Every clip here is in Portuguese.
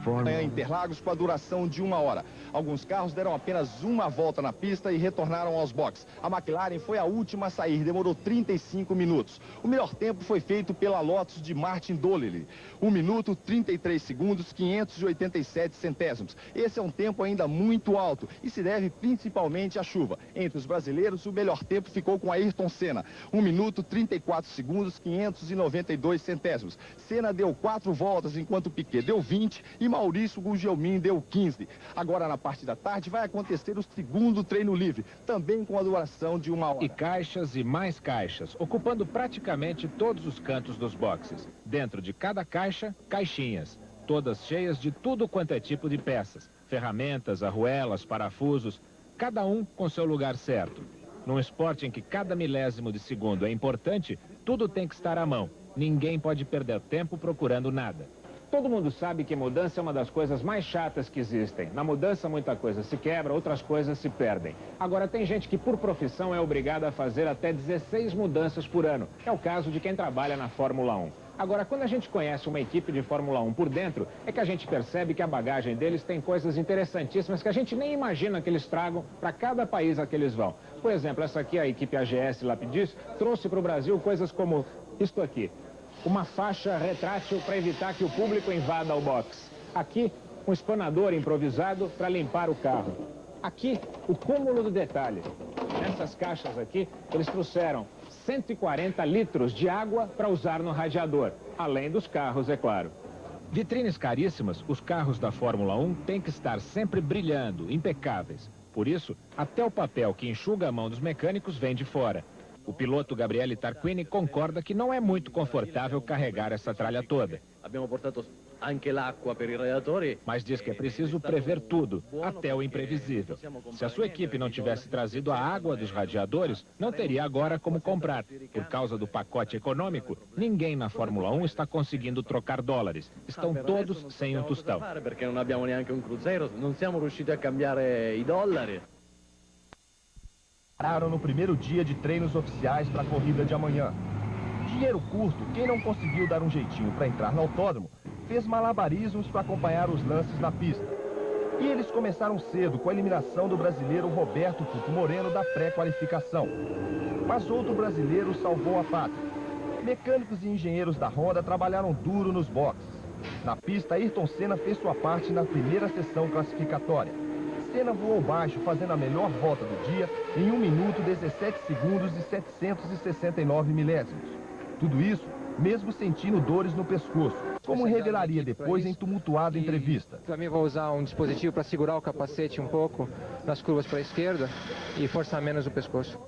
Em Interlagos com a duração de 1 hora. Alguns carros deram apenas uma volta na pista e retornaram aos boxes. A McLaren foi a última a sair, demorou 35 minutos. O melhor tempo foi feito pela Lotus de Martin Dolley. 1 minuto, 33 segundos, 587 centésimos. Esse é um tempo ainda muito alto e se deve principalmente à chuva. Entre os brasileiros, o melhor tempo ficou com Ayrton Senna. 1 minuto, 34 segundos, 592 centésimos. Senna deu 4 voltas, enquanto Piquet deu 20 e Maurício Gugelmin deu 15. Agora, na parte da tarde, vai acontecer o segundo treino livre, também com a duração de 1 hora. E caixas e mais caixas, ocupando praticamente todos os cantos dos boxes. Dentro de cada caixa, caixinhas, todas cheias de tudo quanto é tipo de peças. Ferramentas, arruelas, parafusos, cada um com seu lugar certo. Num esporte em que cada milésimo de segundo é importante, tudo tem que estar à mão. Ninguém pode perder tempo procurando nada. Todo mundo sabe que mudança é uma das coisas mais chatas que existem. Na mudança, muita coisa se quebra, outras coisas se perdem. Agora, tem gente que, por profissão, é obrigada a fazer até 16 mudanças por ano. É o caso de quem trabalha na Fórmula 1. Agora, quando a gente conhece uma equipe de Fórmula 1 por dentro, é que a gente percebe que a bagagem deles tem coisas interessantíssimas que a gente nem imagina que eles tragam para cada país a que eles vão. Por exemplo, essa aqui, a equipe AGS Lapidus, trouxe para o Brasil coisas como isto aqui. Uma faixa retrátil para evitar que o público invada o box. Aqui, um espanador improvisado para limpar o carro. Aqui, o cúmulo do detalhe. Nessas caixas aqui, eles trouxeram 140 litros de água para usar no radiador, além dos carros, é claro. Vitrines caríssimas, os carros da Fórmula 1 têm que estar sempre brilhando, impecáveis. Por isso, até o papel que enxuga a mão dos mecânicos vem de fora. O piloto Gabriele Tarquini concorda que não é muito confortável carregar essa tralha toda. Mas diz que é preciso prever tudo, até o imprevisível. Se a sua equipe não tivesse trazido a água dos radiadores, não teria agora como comprar. Por causa do pacote econômico, ninguém na Fórmula 1 está conseguindo trocar dólares. Estão todos sem um tostão. Porque não abbiamo neanche um cruzeiro, não siamo riusciti a cambiare i dollari. Pararam no primeiro dia de treinos oficiais para a corrida de amanhã. Dinheiro curto, quem não conseguiu dar um jeitinho para entrar no autódromo, fez malabarismos para acompanhar os lances na pista. E eles começaram cedo com a eliminação do brasileiro Roberto Pupo Moreno da pré-qualificação. Mas outro brasileiro salvou a pátria. Mecânicos e engenheiros da Honda trabalharam duro nos boxes. Na pista, Ayrton Senna fez sua parte na primeira sessão classificatória. Senna voou baixo, fazendo a melhor volta do dia em 1 minuto, 17 segundos e 769 milésimos. Tudo isso, mesmo sentindo dores no pescoço, como revelaria depois em tumultuada entrevista. Também vou usar um dispositivo para segurar o capacete um pouco nas curvas para a esquerda e forçar menos o pescoço.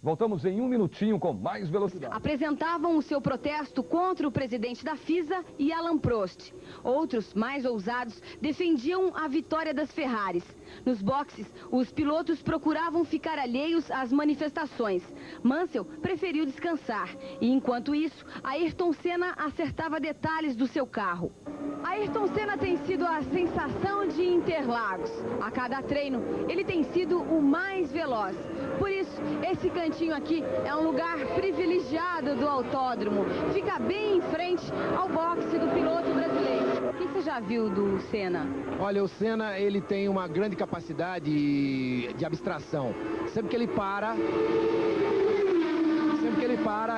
Voltamos em 1 minutinho com mais velocidade. Apresentavam o seu protesto contra o presidente da FISA e Alain Prost. Outros, mais ousados, defendiam a vitória das Ferraris. Nos boxes, os pilotos procuravam ficar alheios às manifestações. Mansell preferiu descansar e, enquanto isso, Ayrton Senna acertava detalhes do seu carro. Ayrton Senna tem sido a sensação de Interlagos. A cada treino, ele tem sido o mais veloz. Por isso, esse cantinho aqui é um lugar privilegiado do autódromo. Fica bem em frente ao boxe do piloto brasileiro. O que você já viu do Senna? Olha, o Senna, ele tem uma grande capacidade de abstração. Sempre que ele para,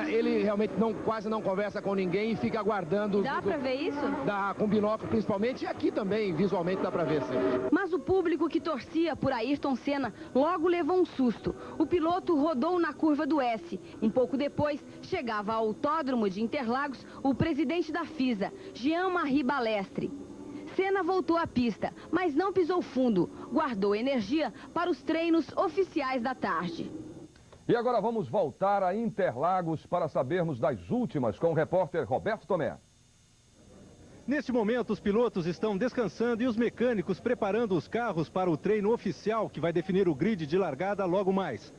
ele realmente quase não conversa com ninguém e fica aguardando. Dá pra ver isso? Dá, com binóculo principalmente, e aqui também, visualmente, dá pra ver, sim. Mas o público que torcia por Ayrton Senna logo levou um susto. O piloto rodou na curva do S. Um pouco depois, chegava ao autódromo de Interlagos o presidente da FISA, Jean-Marie Balestre. Senna voltou à pista, mas não pisou fundo. Guardou energia para os treinos oficiais da tarde. E agora vamos voltar a Interlagos para sabermos das últimas com o repórter Roberto Tomé. Neste momento, os pilotos estão descansando e os mecânicos preparando os carros para o treino oficial que vai definir o grid de largada logo mais.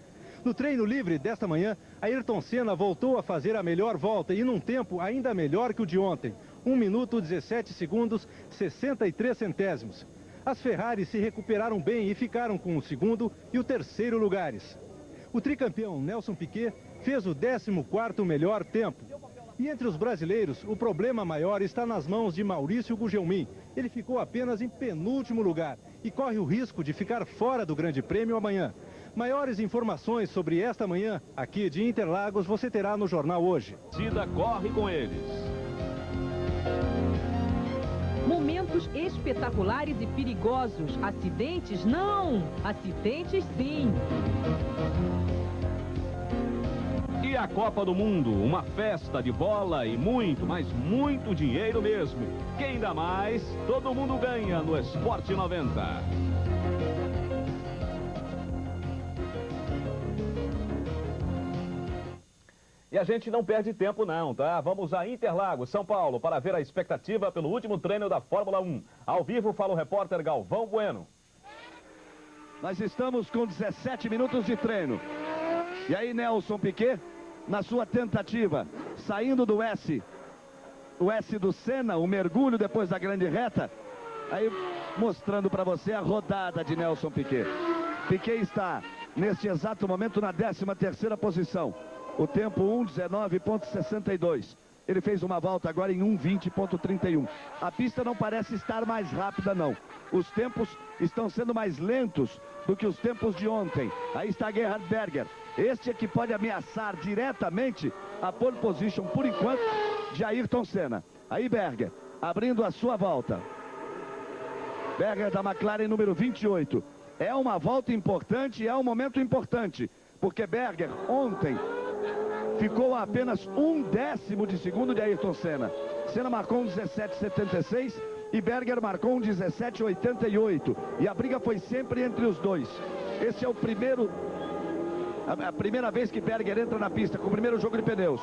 No treino livre desta manhã, Ayrton Senna voltou a fazer a melhor volta e num tempo ainda melhor que o de ontem. 1 minuto, 17 segundos, 63 centésimos. As Ferraris se recuperaram bem e ficaram com o segundo e o terceiro lugares. O tricampeão Nelson Piquet fez o 14º melhor tempo. E entre os brasileiros, o problema maior está nas mãos de Maurício Gugelmin. Ele ficou apenas em penúltimo lugar e corre o risco de ficar fora do Grande Prêmio amanhã. Maiores informações sobre esta manhã, aqui de Interlagos, você terá no Jornal Hoje. Cida corre com eles. Momentos espetaculares e perigosos. Acidentes, não. Acidentes, sim. E a Copa do Mundo, uma festa de bola e muito, mas muito dinheiro mesmo. Quem dá mais, todo mundo ganha no Esporte 90. E a gente não perde tempo não, tá? Vamos a Interlagos, São Paulo, para ver a expectativa pelo último treino da Fórmula 1. Ao vivo fala o repórter Galvão Bueno. Nós estamos com 17 minutos de treino. E aí, Nelson Piquet, na sua tentativa, saindo do S, o S do Senna, o mergulho depois da grande reta, aí mostrando para você a rodada de Nelson Piquet. Piquet está, neste exato momento, na 13ª posição. O tempo 1:19.62. Ele fez uma volta agora em 1:20.31. A pista não parece estar mais rápida, não. Os tempos estão sendo mais lentos do que os tempos de ontem. Aí está Gerhard Berger. Este é que pode ameaçar diretamente a pole position, por enquanto, de Ayrton Senna. Aí Berger, abrindo a sua volta. Berger da McLaren número 28. É uma volta importante, é um momento importante. Porque Berger ontem ficou a apenas 1/10 de segundo de Ayrton Senna. Senna marcou um 17,76 e Berger marcou um 17,88. E a briga foi sempre entre os dois. Esse é o primeiro... A primeira vez que Berger entra na pista com o primeiro jogo de pneus.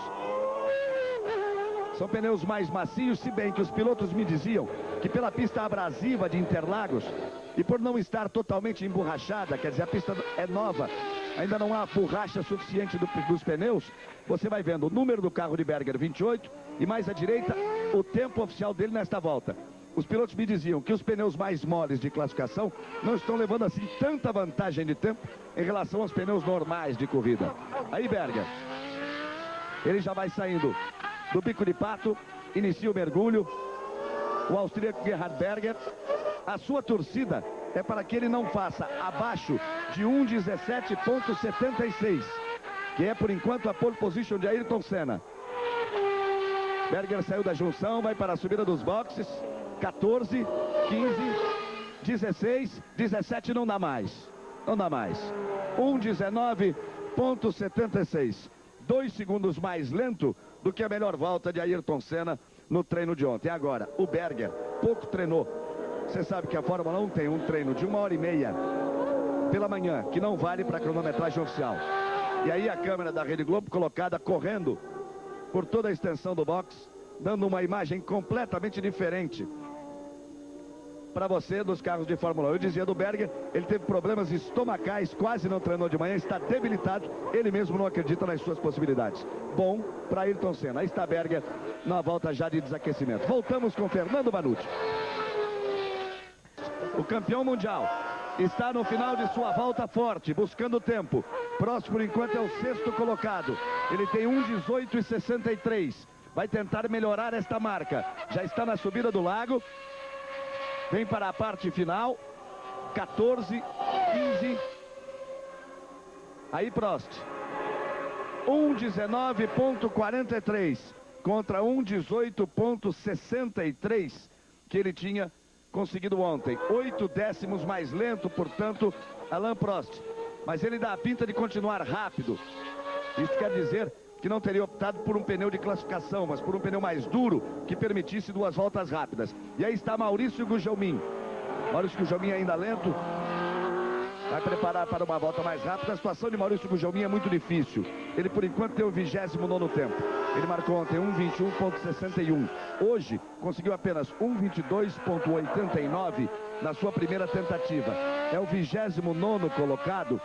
São pneus mais macios, se bem que os pilotos me diziam que pela pista abrasiva de Interlagos e por não estar totalmente emborrachada, quer dizer, a pista é nova, ainda não há borracha suficiente dos pneus, você vai vendo o número do carro de Berger, 28, e mais à direita, o tempo oficial dele nesta volta. Os pilotos me diziam que os pneus mais moles de classificação não estão levando assim tanta vantagem de tempo em relação aos pneus normais de corrida. Aí Berger, ele já vai saindo do bico de pato, inicia o mergulho, o austríaco Gerhard Berger. A sua torcida é para que ele não faça abaixo de 1:17.76, que é por enquanto a pole position de Ayrton Senna. Berger saiu da junção, vai para a subida dos boxes. 14, 15, 16, 17, não dá mais. Não dá mais. 1:19.76. 2 segundos mais lento do que a melhor volta de Ayrton Senna no treino de ontem. Agora, o Berger pouco treinou. Você sabe que a Fórmula 1 tem um treino de 1h30 pela manhã, que não vale para a cronometragem oficial. E aí a câmera da Rede Globo colocada correndo por toda a extensão do box, dando uma imagem completamente diferente para você dos carros de Fórmula 1. Eu dizia do Berger, ele teve problemas estomacais, quase não treinou de manhã, está debilitado, ele mesmo não acredita nas suas possibilidades. Bom para Ayrton Senna. Aí está Berger na volta já de desaquecimento. Voltamos com Fernando Vanucci. O campeão mundial está no final de sua volta forte, buscando tempo. Próximo, por enquanto, é o 6º colocado. Ele tem 1:18.63. Vai tentar melhorar esta marca. Já está na subida do lago. Vem para a parte final. 14, 15. Aí Prost. 1:19.43 contra 1:18.63 que ele tinha conseguido ontem. 8 décimos mais lento, portanto, Alain Prost. Mas ele dá a pinta de continuar rápido. Isso quer dizer que não teria optado por um pneu de classificação, mas por um pneu mais duro, que permitisse 2 voltas rápidas. E aí está Maurício Gugelmin. Maurício Gugelmin ainda lento. Vai preparar para uma volta mais rápida. A situação de Maurício Gugelmin é muito difícil. Ele, por enquanto, tem o 29º tempo. Ele marcou ontem 1:21.61. Hoje, conseguiu apenas 1:22.89 na sua primeira tentativa. É o 29º colocado.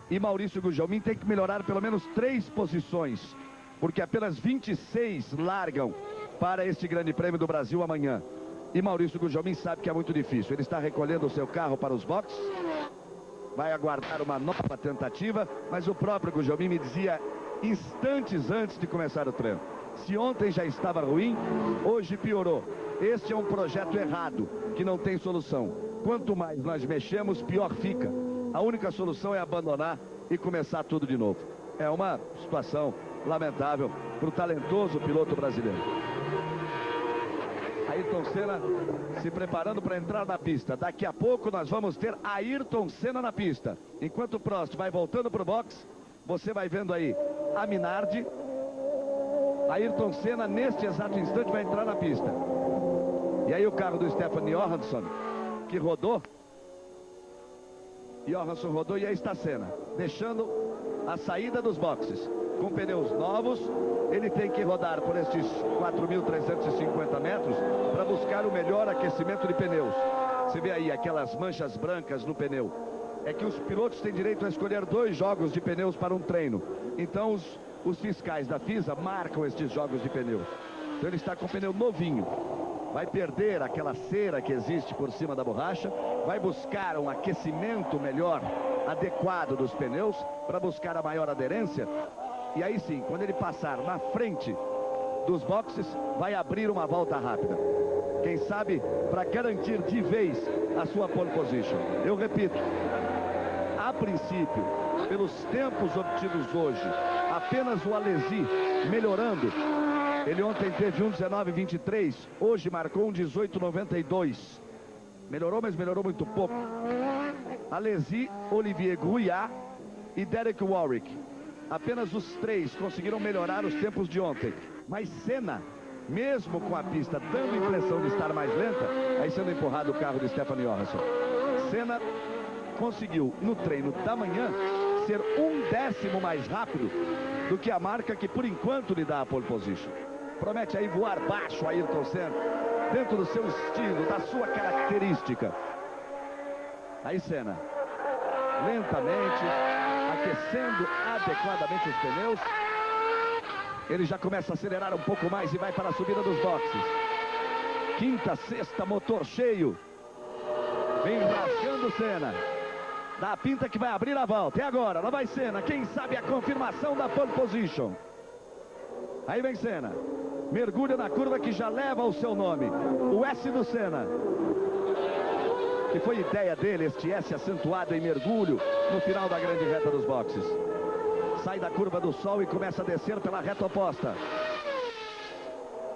E Maurício Gugelmin tem que melhorar pelo menos 3 posições, porque apenas 26 largam para este Grande Prêmio do Brasil amanhã. E Maurício Gugelmin sabe que é muito difícil. Ele está recolhendo o seu carro para os boxes, vai aguardar uma nova tentativa, mas o próprio Gugelmin me dizia instantes antes de começar o treino. Se ontem já estava ruim, hoje piorou. Este é um projeto errado, que não tem solução. Quanto mais nós mexemos, pior fica. A única solução é abandonar e começar tudo de novo. É uma situação lamentável para o talentoso piloto brasileiro. Ayrton Senna se preparando para entrar na pista. Daqui a pouco nós vamos ter Ayrton Senna na pista. Enquanto o Prost vai voltando para o box, você vai vendo aí a Minardi. Ayrton Senna, neste exato instante, vai entrar na pista. E aí o carro do Stefan Johansson, que rodou. Johansson rodou e aí está Senna, deixando a saída dos boxes. Com pneus novos, ele tem que rodar por estes 4.350 metros para buscar o melhor aquecimento de pneus. Você vê aí aquelas manchas brancas no pneu. É que os pilotos têm direito a escolher 2 jogos de pneus para um treino. Então os fiscais da FISA marcam estes jogos de pneus. Então ele está com o pneu novinho. Vai perder aquela cera que existe por cima da borracha. Vai buscar um aquecimento melhor, adequado dos pneus, para buscar a maior aderência. E aí sim, quando ele passar na frente dos boxes, vai abrir uma volta rápida. Quem sabe para garantir de vez a sua pole position. Eu repito, a princípio, pelos tempos obtidos hoje, apenas o Alesi melhorando. Ele ontem teve um 19,23, hoje marcou um 18,92. Melhorou, mas melhorou muito pouco. Alesi, Olivier Gouillard e Derek Warwick. Apenas os 3 conseguiram melhorar os tempos de ontem. Mas Senna, mesmo com a pista dando a impressão de estar mais lenta, aí sendo empurrado o carro de Stefan Johansson. Senna conseguiu, no treino da manhã, ser 1/10 mais rápido do que a marca que, por enquanto, lhe dá a pole position. Promete aí voar baixo Ayrton Senna, dentro do seu estilo, da sua característica. Aí Senna, lentamente, aquecendo adequadamente os pneus. Ele já começa a acelerar um pouco mais e vai para a subida dos boxes. Quinta, sexta, motor cheio. Vem rasgando Senna. Dá a pinta que vai abrir a volta. E agora? Lá vai Senna. Quem sabe a confirmação da pole position. Aí vem Senna. Mergulha na curva que já leva o seu nome. O S do Senna. Que foi ideia dele, este S acentuado em mergulho no final da grande reta dos boxes. Sai da curva do sol e começa a descer pela reta oposta.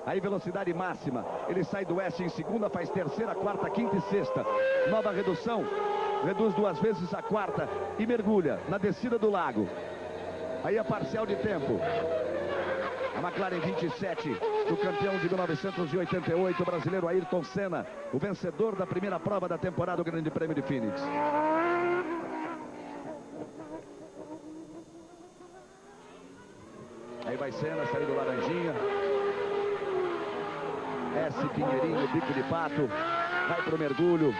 Aí velocidade máxima. Ele sai do S em segunda, faz terceira, quarta, quinta e sexta. Nova redução. Reduz 2 vezes a quarta e mergulha na descida do lago. Aí a parcial de tempo. A McLaren 27 do campeão de 1988, o brasileiro Ayrton Senna, o vencedor da primeira prova da temporada do Grande Prêmio de Phoenix. Aí vai Senna, saiu do laranjinha. S Pinheirinho, bico de pato. Vai pro mergulho.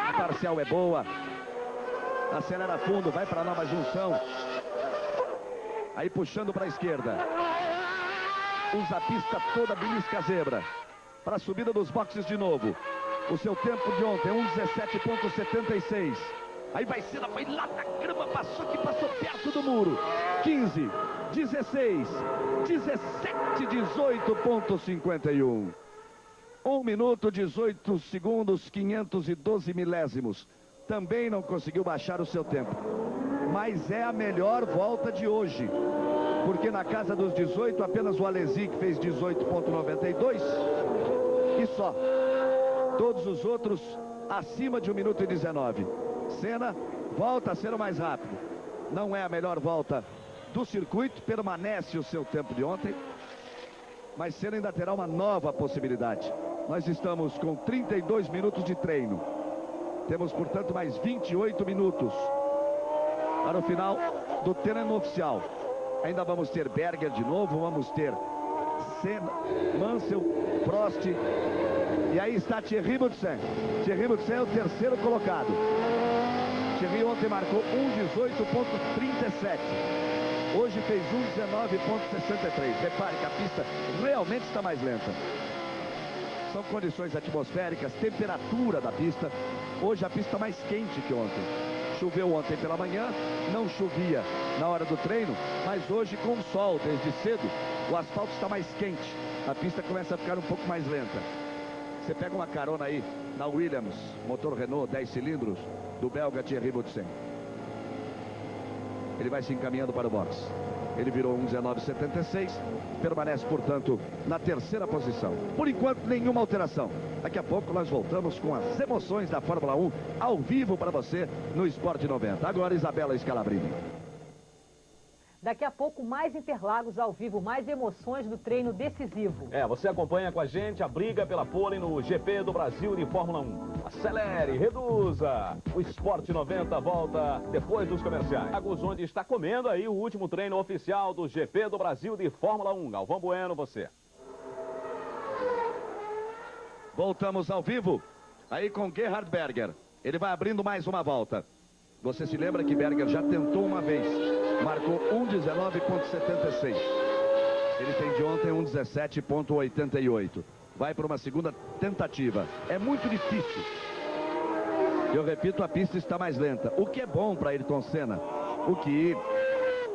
A parcial é boa. Acelera fundo, vai para a nova junção. Aí puxando para a esquerda. Usa a pista toda, belisca a zebra. Para a subida dos boxes de novo. O seu tempo de ontem, 1:17,76. Aí vai Senna, foi lá na grama, passou perto do muro. 15, 16, 17, 18,51. 1 minuto, 18 segundos, 512 milésimos. Também não conseguiu baixar o seu tempo. Mas é a melhor volta de hoje. Porque na casa dos 18, apenas o Alesi que fez 18,92. E só. Todos os outros acima de 1 minuto e 19. Senna volta a ser o mais rápido. Não é a melhor volta do circuito, permanece o seu tempo de ontem. Mas Senna ainda terá uma nova possibilidade. Nós estamos com 32 minutos de treino. Temos, portanto, mais 28 minutos para o final do treino oficial. Ainda vamos ter Berger de novo, vamos ter Senna, Mansell, Prost. E aí está Thierry Boutsen. Thierry Boutsen é o terceiro colocado. Thierry ontem marcou 1:18,37. Hoje fez 1:19,63. Repare que a pista realmente está mais lenta. São condições atmosféricas, temperatura da pista. Hoje a pista mais quente que ontem. Choveu ontem pela manhã, não chovia na hora do treino, mas hoje com sol desde cedo, o asfalto está mais quente, a pista começa a ficar um pouco mais lenta. Você pega uma carona aí na Williams, motor Renault 10 cilindros, do belga Thierry Boutsen. Ele vai se encaminhando para o box. Ele virou 1:19,76, permanece, portanto, na terceira posição. Por enquanto, nenhuma alteração. Daqui a pouco nós voltamos com as emoções da Fórmula 1 ao vivo para você no Esporte 90. Agora, Isabela Scalabrini. Daqui a pouco, mais Interlagos ao vivo, mais emoções do treino decisivo. Você acompanha com a gente a briga pela pole no GP do Brasil de Fórmula 1. Acelere, reduza. O Esporte 90 volta depois dos comerciais. Onde está comendo aí o último treino oficial do GP do Brasil de Fórmula 1. Galvão Bueno, você. Voltamos ao vivo, aí com Gerhard Berger. Ele vai abrindo mais uma volta. Você se lembra que Berger já tentou uma vez, marcou 1:19,76. Ele tem de ontem 1:17,88. Vai para uma segunda tentativa. É muito difícil. Eu repito, a pista está mais lenta, o que é bom para Ayrton Senna, o que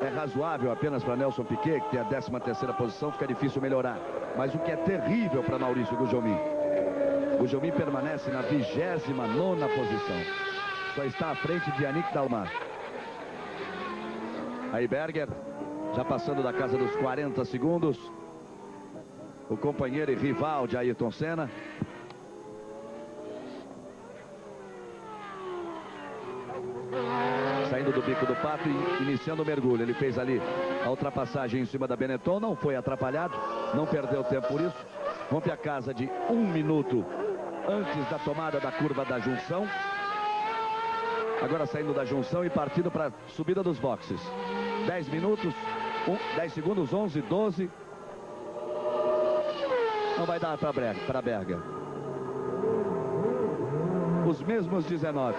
é razoável apenas para Nelson Piquet, que tem a 13ª posição, fica difícil melhorar. Mas o que é terrível para Maurício Gugelmin. Gugelmin permanece na 29ª posição. Só está à frente de Yannick Dalmar. Aí Berger, já passando da casa dos 40 segundos. O companheiro e rival de Ayrton Senna. Saindo do bico do pato e iniciando o mergulho. Ele fez ali a ultrapassagem em cima da Benetton, não foi atrapalhado, não perdeu tempo por isso. Rompe a casa de 1 minuto antes da tomada da curva da junção. Agora saindo da junção e partindo para a subida dos boxes. 10 minutos, 10 segundos, 11, 12. Não vai dar para Berger. Os mesmos 19.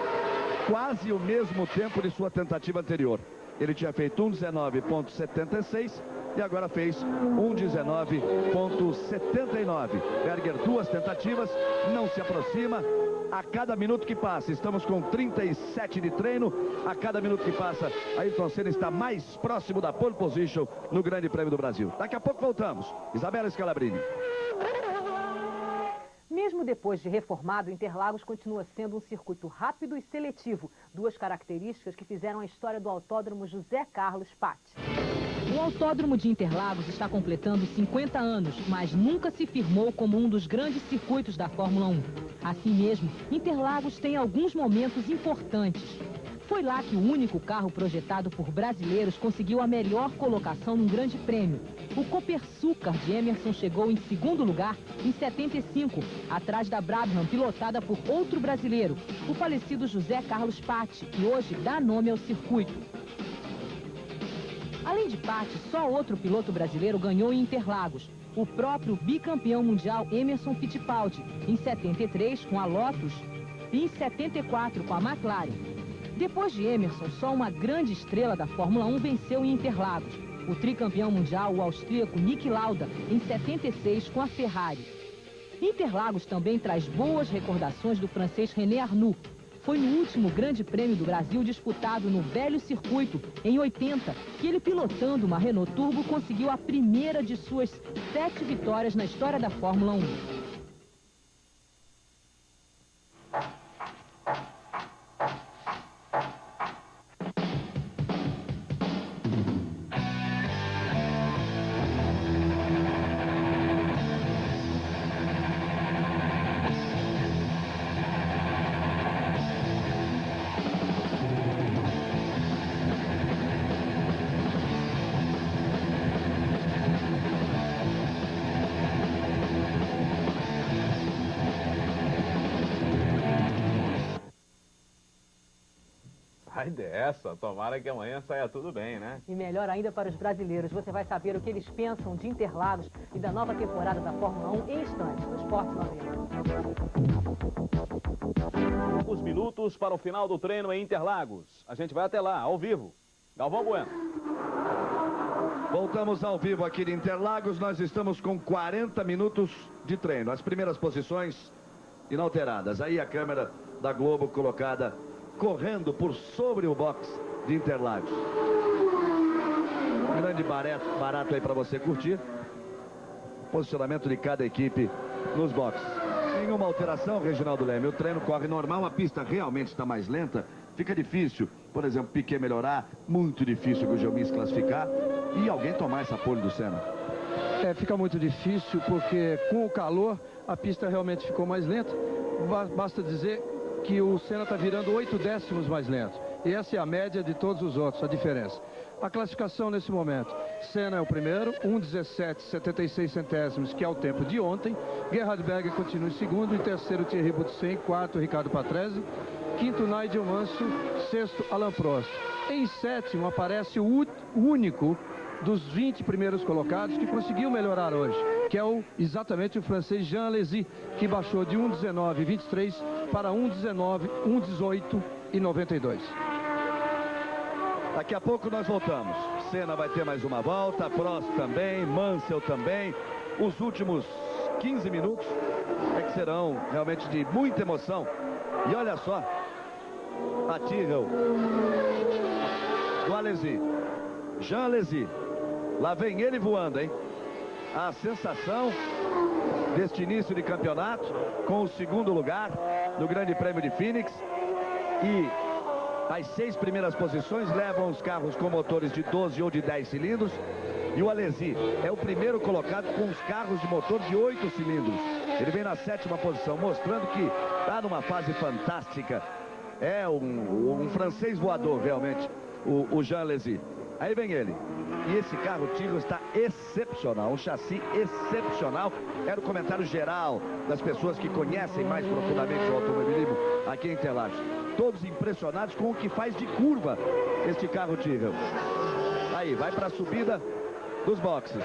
Quase o mesmo tempo de sua tentativa anterior. Ele tinha feito 1:19,76 e agora fez 1:19,79. Berger, 2 tentativas, não se aproxima. A cada minuto que passa, estamos com 37 de treino. A cada minuto que passa, Ayrton Senna está mais próximo da pole position no Grande Prêmio do Brasil. Daqui a pouco voltamos. Isabela Scalabrini. Mesmo depois de reformado, Interlagos continua sendo um circuito rápido e seletivo. 2 características que fizeram a história do Autódromo José Carlos Patti. O Autódromo de Interlagos está completando 50 anos, mas nunca se firmou como um dos grandes circuitos da Fórmula 1. Assim mesmo, Interlagos tem alguns momentos importantes. Foi lá que o único carro projetado por brasileiros conseguiu a melhor colocação num grande prêmio. O Copersucar de Emerson chegou em 2º lugar em 75, atrás da Brabham, pilotada por outro brasileiro, o falecido José Carlos Patti, que hoje dá nome ao circuito. Além de Patti, só outro piloto brasileiro ganhou em Interlagos, o próprio bicampeão mundial Emerson Fittipaldi, em 73 com a Lotus e em 74 com a McLaren. Depois de Emerson, só uma grande estrela da Fórmula 1 venceu em Interlagos, o tricampeão mundial, o austríaco Niki Lauda, em 76 com a Ferrari. Interlagos também traz boas recordações do francês René Arnoux. Foi no último Grande Prêmio do Brasil disputado no velho circuito, em 80, que ele, pilotando uma Renault Turbo, conseguiu a primeira de suas 7 vitórias na história da Fórmula 1. Sai dessa, tomara que amanhã saia tudo bem, né? E melhor ainda para os brasileiros, você vai saber o que eles pensam de Interlagos e da nova temporada da Fórmula 1 em instantes, no Esporte 90. Os minutos para o final do treino em Interlagos. A gente vai até lá, ao vivo. Galvão Bueno. Voltamos ao vivo aqui de Interlagos. Nós estamos com 40 minutos de treino. As primeiras posições inalteradas. Aí a câmera da Globo colocada correndo por sobre o box de Interlagos. Grande barato aí para você curtir. Posicionamento de cada equipe nos boxes. Nenhuma alteração, Reginaldo Leme. O treino corre normal, a pista realmente está mais lenta. Fica difícil, por exemplo, Piquet melhorar. Muito difícil que o Giomin se classificar. E alguém tomar essa pole do Senna. Fica muito difícil porque com o calor a pista realmente ficou mais lenta. Basta dizer que o Senna está virando 8 décimos mais lento. E essa é a média de todos os outros, a diferença. A classificação nesse momento. Senna é o primeiro, 1:17,76, que é o tempo de ontem. Gerhard Berger continua em segundo. Em terceiro, Thierry Boutsen. Quarto, Ricardo Patrese. Quinto, Nigel Mansell. Sexto, Alain Prost. Em sétimo, aparece o único dos 20 primeiros colocados que conseguiu melhorar hoje, que é exatamente o francês Jean Alesi, que baixou de 1:19,23 para 1:18,92. Daqui a pouco nós voltamos. Senna vai ter mais uma volta, Prost também, Mansell também. Os últimos 15 minutos é que serão realmente de muita emoção. E olha só, a Tyrrell do Alesi, Jean Alesi. Lá vem ele voando, hein? A sensação deste início de campeonato com o segundo lugar no Grande Prêmio de Phoenix. E as 6 primeiras posições levam os carros com motores de 12 ou de 10 cilindros. E o Alesi é o primeiro colocado com os carros de motor de 8 cilindros. Ele vem na 7ª posição, mostrando que está numa fase fantástica. É um francês voador, realmente, o Jean Alesi. Aí vem ele. E esse carro Tyrrell está excepcional, um chassi excepcional. Era o comentário geral das pessoas que conhecem mais profundamente o automobilismo aqui em Interlagos. Todos impressionados com o que faz de curva este carro Tyrrell. Aí, vai para a subida dos boxes.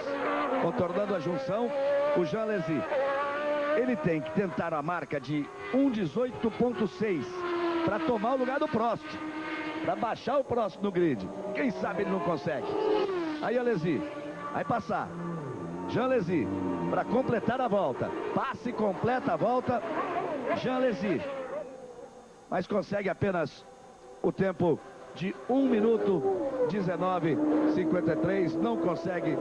Contornando a junção, o Jean Alesi. Ele tem que tentar a marca de 1:18,6 para tomar o lugar do Prost. Para baixar o Prost no grid. Quem sabe ele não consegue. Aí Alesi vai passar. Jean Alesi para completar a volta. Passe e completa a volta. Jean Alesi. Mas consegue apenas o tempo de 1:19,53. Não consegue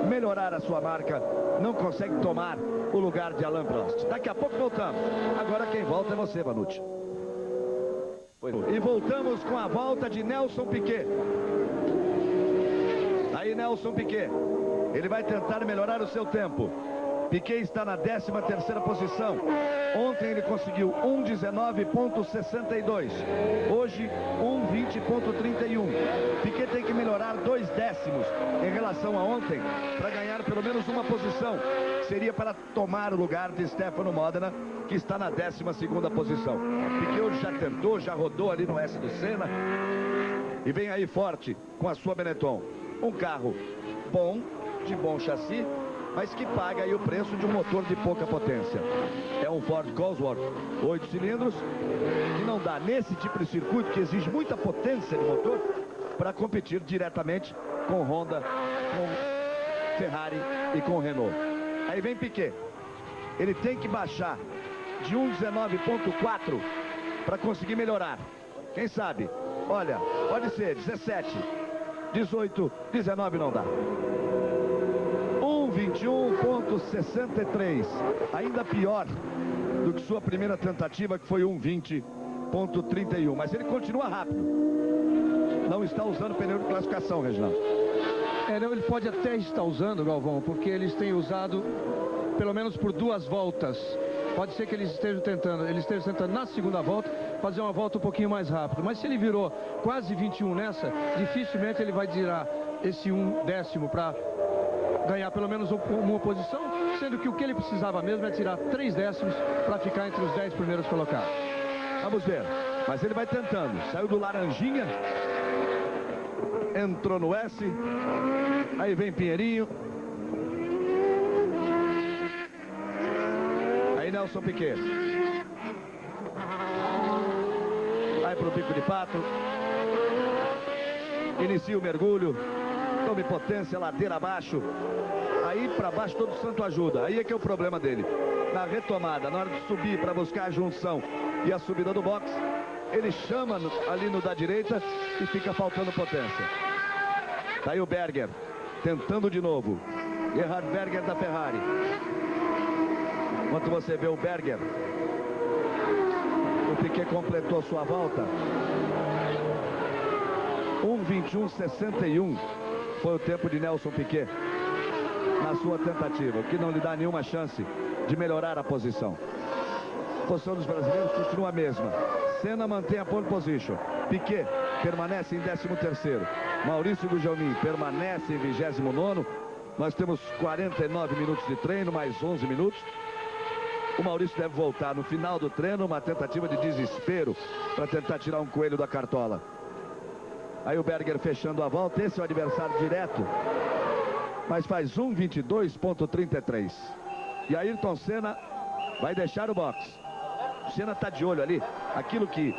melhorar a sua marca. Não consegue tomar o lugar de Alain Prost. Daqui a pouco voltamos. Agora quem volta é você, Vanucci. E voltamos com a volta de Nelson Piquet. Aí Nelson Piquet. Ele vai tentar melhorar o seu tempo. Piquet está na 13ª posição. Ontem ele conseguiu 1:19,62. Hoje 1:20,31. Piquet tem que melhorar 2 décimos em relação a ontem para ganhar pelo menos uma posição. Seria para tomar o lugar de Stefano Modena, que está na 12ª posição. Piquet hoje já tentou, já rodou ali no S do Senna. E vem aí forte com a sua Benetton. Um carro bom, de bom chassi, mas que paga aí o preço de um motor de pouca potência. É um Ford Cosworth 8 cilindros, que não dá nesse tipo de circuito, que exige muita potência de motor, para competir diretamente com Honda, com Ferrari e com Renault. Aí vem Piquet. Ele tem que baixar de 1:19,4 para conseguir melhorar. Quem sabe? Olha, pode ser 17, 18, 19 não dá. 1:21,63. Ainda pior do que sua primeira tentativa, que foi 1:20,31. Mas ele continua rápido. Não está usando pneu de classificação, Reginaldo. Não, ele pode até estar usando, Galvão, porque eles têm usado pelo menos por 2 voltas. Pode ser que eles estejam tentando na segunda volta fazer uma volta um pouquinho mais rápido. Mas se ele virou quase 21 nessa, dificilmente ele vai tirar esse 1 décimo para ganhar pelo menos uma posição, sendo que o que ele precisava mesmo é tirar 3 décimos para ficar entre os 10 primeiros colocados. Vamos ver. Mas ele vai tentando. Saiu do laranjinha. Entrou no S. Aí vem Pinheirinho. Aí Nelson Piquet. Vai pro bico de pato. Inicia o mergulho. Tome potência, ladeira abaixo. Aí para baixo todo santo ajuda. Aí é que é o problema dele. Na retomada, na hora de subir para buscar a junção e a subida do box, ele chama ali no da direita e fica faltando potência. Tá aí o Berger, tentando de novo. Gerhard Berger da Ferrari. Enquanto você vê o Berger, o Piquet completou sua volta. 1:21:61 foi o tempo de Nelson Piquet na sua tentativa, o que não lhe dá nenhuma chance de melhorar a posição. A posição dos brasileiros continua a mesma. Senna mantém a pole position. Piquet permanece em 13º. Maurício Gugelmin permanece em 29º. Nós temos 49 minutos de treino, mais 11 minutos. O Maurício deve voltar no final do treino, uma tentativa de desespero para tentar tirar um coelho da cartola. Aí o Berger fechando a volta. Esse é o adversário direto, mas faz 1:22:33. E Ayrton Senna vai deixar o box. O Senna está de olho ali. Aquilo que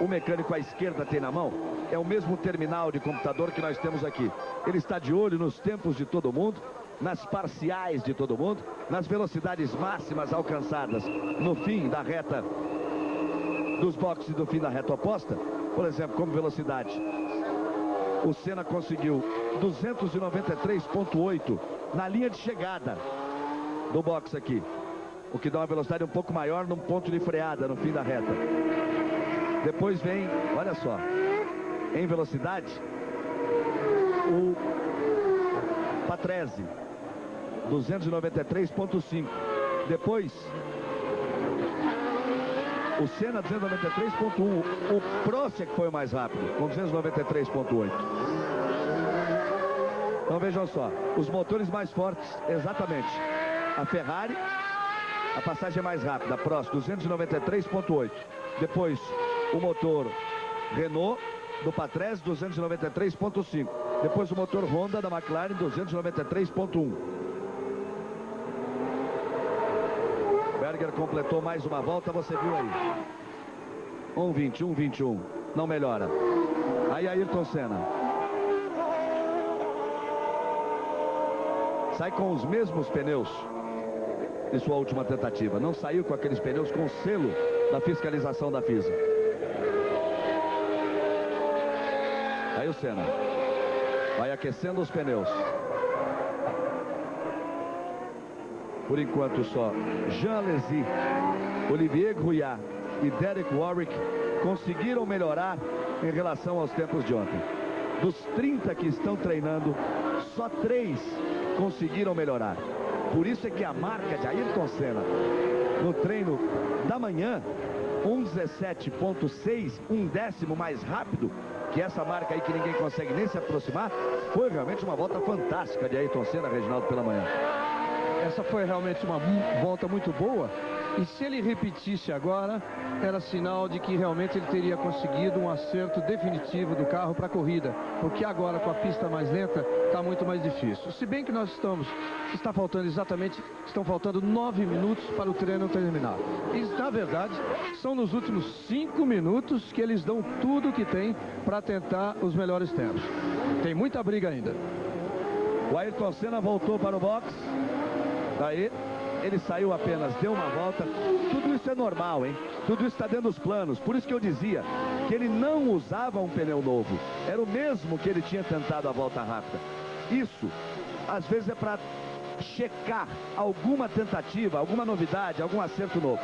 o mecânico à esquerda tem na mão é o mesmo terminal de computador que nós temos aqui. Ele está de olho nos tempos de todo mundo, nas parciais de todo mundo, nas velocidades máximas alcançadas no fim da reta dos boxes e do fim da reta oposta. Por exemplo, como velocidade, o Senna conseguiu 293,8 na linha de chegada do box aqui, o que dá uma velocidade um pouco maior num ponto de freada no fim da reta. Depois vem, olha só, em velocidade, o Patrese, 293,5. Depois, o Senna, 293,1. O Prost é que foi o mais rápido, com 293,8. Então vejam só, os motores mais fortes, exatamente. A Ferrari, a passagem é mais rápida, a Prost, 293,8. Depois, o motor Renault do Patrese, 293,5. Depois o motor Honda da McLaren, 293,1. Berger completou mais uma volta, você viu aí. 1:21. Não melhora. Aí Ayrton Senna sai com os mesmos pneus de sua última tentativa. Não saiu com aqueles pneus com selo da fiscalização da FISA. Aí o Senna vai aquecendo os pneus. Por enquanto só Jean Alesi, Olivier Grouillard e Derek Warwick conseguiram melhorar em relação aos tempos de ontem. Dos 30 que estão treinando, só 3 conseguiram melhorar. Por isso é que a marca de Ayrton Senna no treino da manhã, 1:17,6, 1/10 mais rápido que essa marca aí que ninguém consegue nem se aproximar. Foi realmente uma volta fantástica de Ayrton Senna, Reginaldo, pela manhã. Essa foi realmente uma volta muito boa. E se ele repetisse agora, era sinal de que realmente ele teria conseguido um acerto definitivo do carro para a corrida. Porque agora, com a pista mais lenta, está muito mais difícil. Se bem que estão faltando 9 minutos para o treino terminar. E, na verdade, são nos últimos 5 minutos que eles dão tudo que tem para tentar os melhores tempos. Tem muita briga ainda. O Ayrton Senna voltou para o box. Daí ele saiu apenas, deu uma volta. Tudo isso é normal, hein? Tudo isso está dentro dos planos. Por isso que eu dizia que ele não usava um pneu novo. Era o mesmo que ele tinha tentado a volta rápida. Isso, às vezes, é para checar alguma tentativa, alguma novidade, algum acerto novo.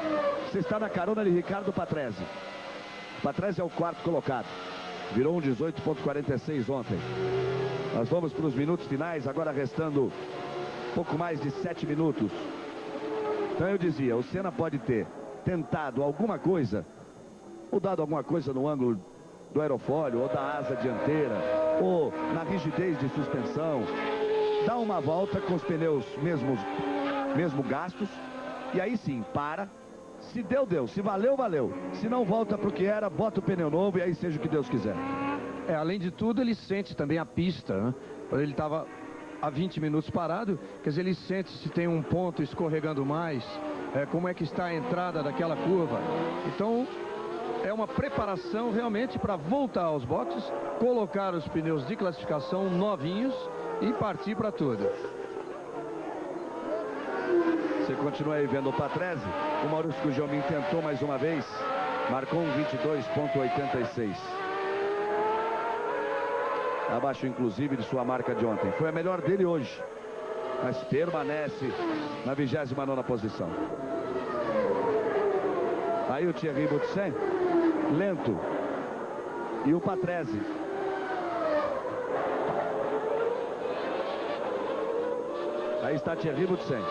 Você está na carona de Ricardo Patrese. Patrese é o 4º colocado. Virou um 18,46 ontem. Nós vamos para os minutos finais, agora restando pouco mais de 7 minutos. Então eu dizia, o Senna pode ter tentado alguma coisa, ou dado alguma coisa no ângulo do aerofólio, ou da asa dianteira, ou na rigidez de suspensão. Dá uma volta com os pneus mesmo gastos, e aí sim, para. Se deu, deu. Se valeu, valeu. Se não, volta para o que era, bota o pneu novo e aí seja o que Deus quiser. Além de tudo, ele sente também a pista, né? Ele estava há 20 minutos parado, quer dizer, ele sente se tem um ponto escorregando mais, como é que está a entrada daquela curva. Então, é uma preparação realmente para voltar aos boxes, colocar os pneus de classificação novinhos e partir para tudo. Você continua aí vendo o Patrese. O Maurício Gugelmin tentou mais uma vez Marcou um 22,86. Abaixo, inclusive, de sua marca de ontem. Foi a melhor dele hoje, mas permanece na 29ª posição. Aí o Thierry Boutsen, lento. E o Patrese. Aí está Thierry Boutsen.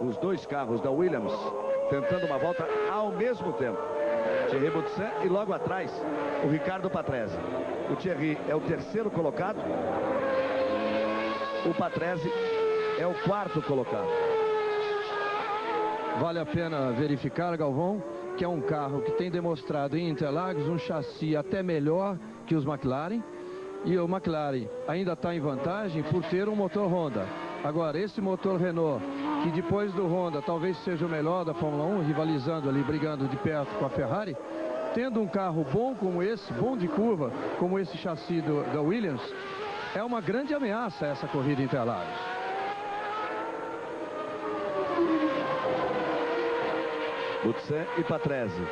Os dois carros da Williams tentando uma volta ao mesmo tempo. Thierry Boutsen e logo atrás o Ricardo Patrese. O Thierry é o terceiro colocado. O Patrese é o quarto colocado. Vale a pena verificar, Galvão, que é um carro que tem demonstrado em Interlagos um chassi até melhor que os McLaren. E o McLaren ainda está em vantagem por ter um motor Honda. Agora, esse motor Renault, que depois do Honda talvez seja o melhor da Fórmula 1, rivalizando ali, brigando de perto com a Ferrari, tendo um carro bom como esse, bom de curva, como esse chassi da Williams, é uma grande ameaça essa corrida em Interlagos. Boutsen e Patrese.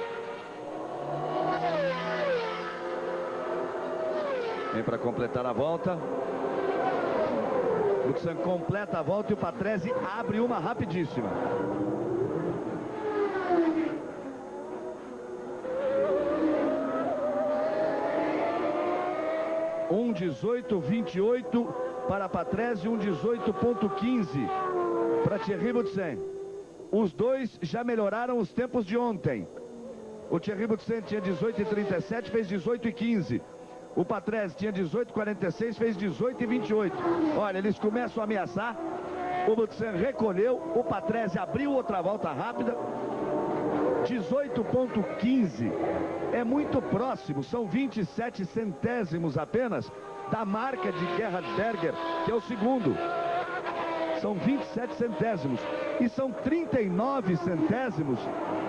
Vem para completar a volta. Boutsen completa a volta e o Patrese abre uma rapidíssima. Um 18,28 para Patrese, um 18,15 para Thierry Boutsen. Os dois já melhoraram os tempos de ontem. O Thierry Boutsen tinha 18,37, fez 18,15. O Patrese tinha 18,46, fez 18,28. Olha, eles começam a ameaçar. O Boutsen recolheu, o Patrese abriu outra volta rápida. 18,15. É muito próximo, são 27 centésimos apenas da marca de Gerhard Berger, que é o segundo. São 27 centésimos. E são 39 centésimos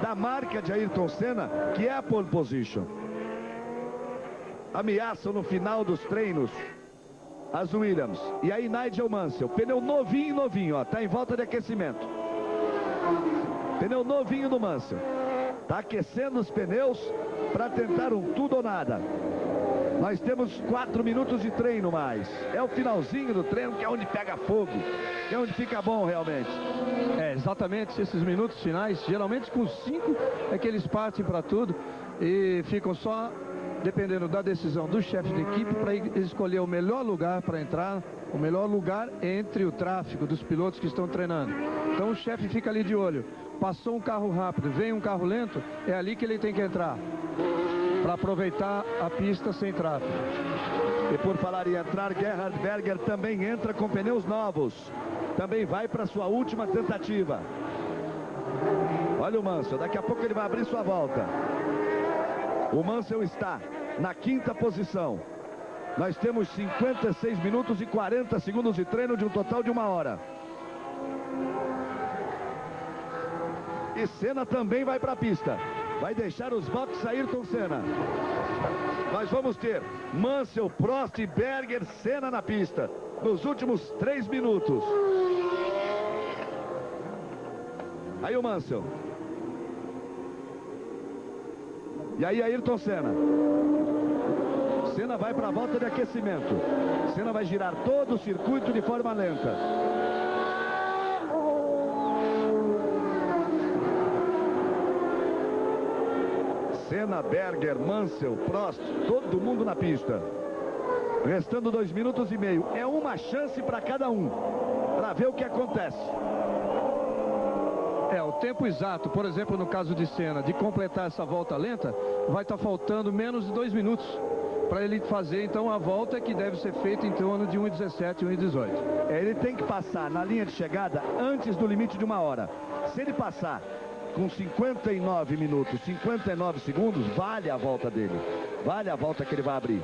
da marca de Ayrton Senna, que é a pole position. Ameaçam no final dos treinos as Williams. E aí Nigel Mansell, pneu novinho, ó, tá em volta de aquecimento. Pneu novinho do Mansell. Tá aquecendo os pneus para tentar um tudo ou nada. Nós temos 4 minutos de treino mais. É o finalzinho do treino, que é onde pega fogo, que é onde fica bom realmente. É, exatamente esses minutos finais, geralmente com 5 é que eles partem para tudo e ficam só dependendo da decisão do chefe de equipe para escolher o melhor lugar para entrar, o melhor lugar entre o tráfego dos pilotos que estão treinando. Então o chefe fica ali de olho. Passou um carro rápido, vem um carro lento, é ali que ele tem que entrar para aproveitar a pista sem tráfego. E por falar em entrar, Gerhard Berger também entra com pneus novos. Também vai para sua última tentativa. Olha o Mansell, daqui a pouco ele vai abrir sua volta. O Mansell está na 5ª posição. Nós temos 56 minutos e 40 segundos de treino de um total de 1 hora. E Senna também vai para a pista. Vai deixar os boxes Ayrton Senna. Nós vamos ter Mansell, Prost, Berger, Senna na pista nos últimos 3 minutos. Aí o Mansell. E aí Ayrton Senna. Senna vai para a volta de aquecimento. Senna vai girar todo o circuito de forma lenta. Senna, Berger, Mansell, Prost, todo mundo na pista. Restando 2 minutos e meio. É uma chance para cada um, para ver o que acontece. É, o tempo exato, por exemplo, no caso de Senna, de completar essa volta lenta, vai estar faltando menos de 2 minutos para ele fazer, então, a volta que deve ser feita em torno de 1,17, 1,18. Ele tem que passar na linha de chegada antes do limite de 1 hora. Se ele passar com 59 minutos, 59 segundos, vale a volta dele. Vale a volta que ele vai abrir.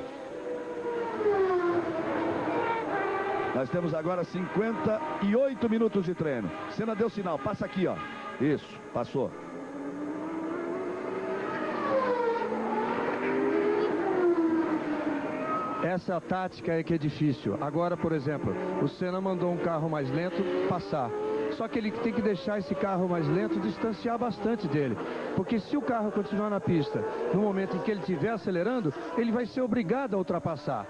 Nós temos agora 58 minutos de treino. Senna deu sinal, passa aqui, ó. Isso, passou. essa tática é que é difícil. Agora, por exemplo, o Senna mandou um carro mais lento passar. Só que ele tem que deixar esse carro mais lento distanciar bastante dele. Porque se o carro continuar na pista, no momento em que ele estiver acelerando, ele vai ser obrigado a ultrapassar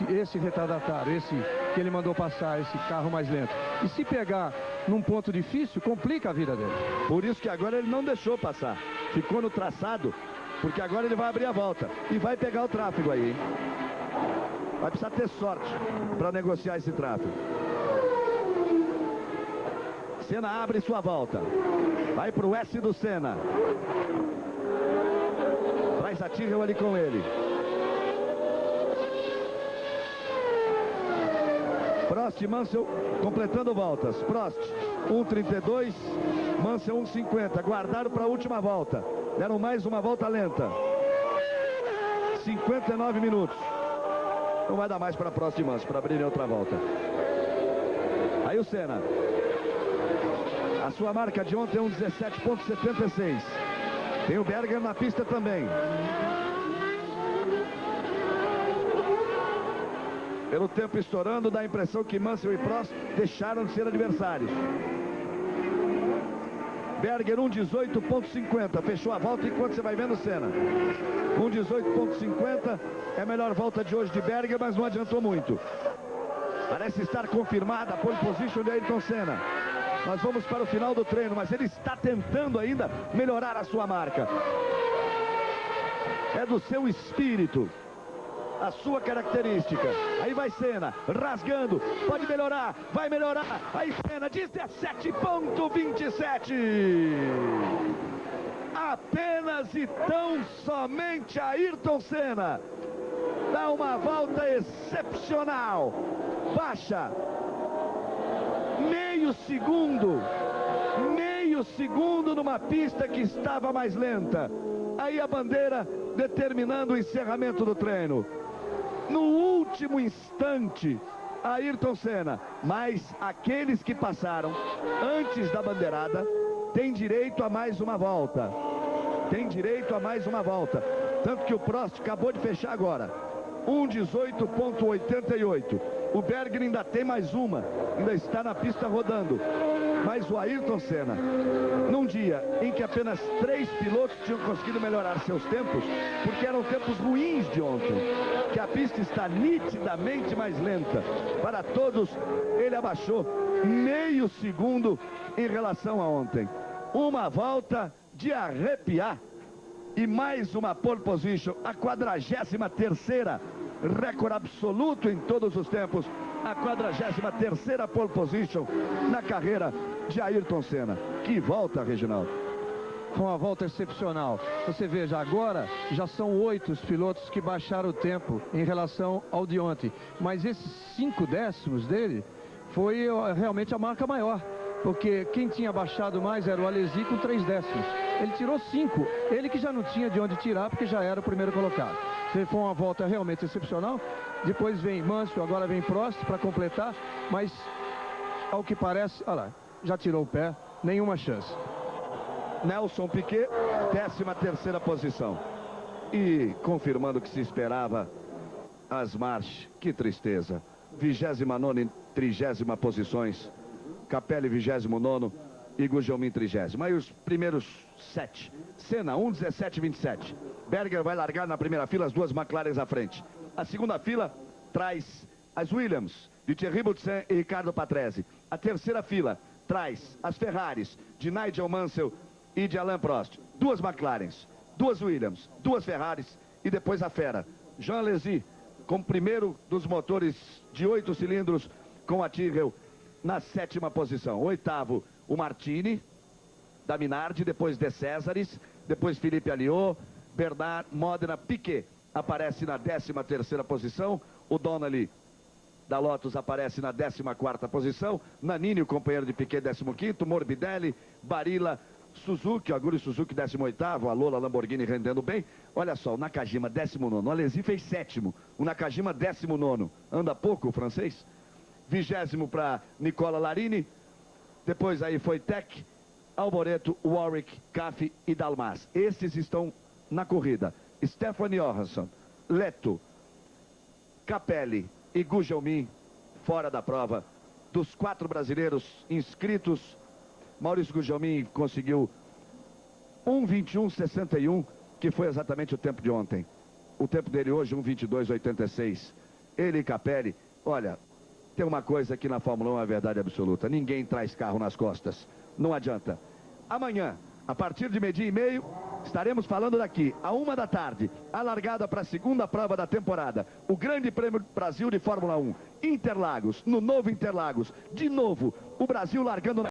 esse retardatário, esse que ele mandou passar, esse carro mais lento. E se pegar num ponto difícil, complica a vida dele. Por isso que agora ele não deixou passar. Ficou no traçado, porque agora ele vai abrir a volta. E vai pegar o tráfego aí, hein? Vai precisar ter sorte para negociar esse tráfego. Senna abre sua volta. Vai para o S do Senna. Traz a Tyrrell ali com ele. Prost e Mansell completando voltas. Prost 1,32, Mansell 1,50. Guardaram para a última volta. Deram mais uma volta lenta. 59 minutos. Não vai dar mais para Prost e Mansell para abrirem outra volta. Aí o Senna. A sua marca de ontem é um 17,76. Tem o Berger na pista também. Pelo tempo estourando, dá a impressão que Mansell e Prost deixaram de ser adversários. Berger 1,18,50. Fechou a volta enquanto você vai vendo o Senna. 1,18,50. É a melhor volta de hoje de Berger, mas não adiantou muito. Parece estar confirmada a pole position de Ayrton Senna. Nós vamos para o final do treino, mas ele está tentando ainda melhorar a sua marca. É do seu espírito, a sua característica. Aí vai Senna, rasgando, pode melhorar, vai melhorar. Aí Senna, 17,27. Apenas e tão somente Ayrton Senna dá uma volta excepcional. Baixa meio segundo numa pista que estava mais lenta. Aí a bandeira determinando o encerramento do treino. No último instante, Ayrton Senna. Mas aqueles que passaram antes da bandeirada têm direito a mais uma volta. Tem direito a mais uma volta. Tanto que o Prost acabou de fechar agora. 1,18,88. O Berger ainda tem mais uma. Ainda está na pista rodando. Mas o Ayrton Senna, num dia em que apenas 3 pilotos tinham conseguido melhorar seus tempos, porque eram tempos ruins de ontem, que a pista está nitidamente mais lenta. Para todos, ele abaixou meio segundo em relação a ontem. Uma volta de arrepiar. E mais uma pole position, a 43ª, recorde absoluto em todos os tempos, a 43ª pole position na carreira de Ayrton Senna. Que volta, Reginaldo. Foi uma volta excepcional. Você veja, agora já são 8 os pilotos que baixaram o tempo em relação ao de ontem. Mas esses 5 décimos dele foi realmente a marca maior. Porque quem tinha baixado mais era o Alesi com 3 décimos. Ele tirou 5. Ele que já não tinha de onde tirar, porque já era o primeiro colocado. Foi uma volta realmente excepcional. Depois vem Mansell, agora vem Prost para completar. Mas, ao que parece, olha lá, já tirou o pé, nenhuma chance. Nelson Piquet, 13ª posição. E confirmando o que se esperava, Asmarch, que tristeza. 29ª e 30ª posições. Capelli 29º e Gugelmin 30º. Aí os primeiros 7. Senna 1,17,27. Berger vai largar na primeira fila, as 2 McLarens à frente. A segunda fila traz as Williams de Thierry Boutsen e Ricardo Patrese. A terceira fila traz as Ferraris de Nigel Mansell e de Alain Prost. 2 McLarens, 2 Williams, 2 Ferraris e depois a fera. Jean Alesi como primeiro dos motores de 8 cilindros com a Tyrrell na 7ª posição. 8º, o Martini, da Minardi, depois De Cesaris, depois Felipe Alliot, Bernard, Modena, Piquet aparece na 13ª posição, o Donnelly da Lotus aparece na 14ª posição, Nannini, o companheiro de Piquet, 15º, Morbidelli, Barilla, Suzuki, Aguri Suzuki, 18º, a Lola Lamborghini rendendo bem. Olha só, o Nakajima, 19º, o Alesi fez 7º, o Nakajima, 19º, anda pouco o francês. 20º para Nicola Larini, depois aí foi Tech, Alboreto, Warwick, Cafe e Dalmas. Esses estão na corrida. Stephanie Johansson, Leto, Capelli e Gugelmin fora da prova. Dos 4 brasileiros inscritos, Maurício Gugelmin conseguiu 1:21:61, que foi exatamente o tempo de ontem. O tempo dele hoje, 1:22:86. Ele e Capelli, olha, tem uma coisa aqui na Fórmula 1, é verdade absoluta. Ninguém traz carro nas costas. Não adianta. Amanhã, a partir de 12h30, estaremos falando daqui, à 1 da tarde, a largada para a segunda prova da temporada. O Grande Prêmio Brasil de Fórmula 1. Interlagos, no novo Interlagos. De novo, o Brasil largando na...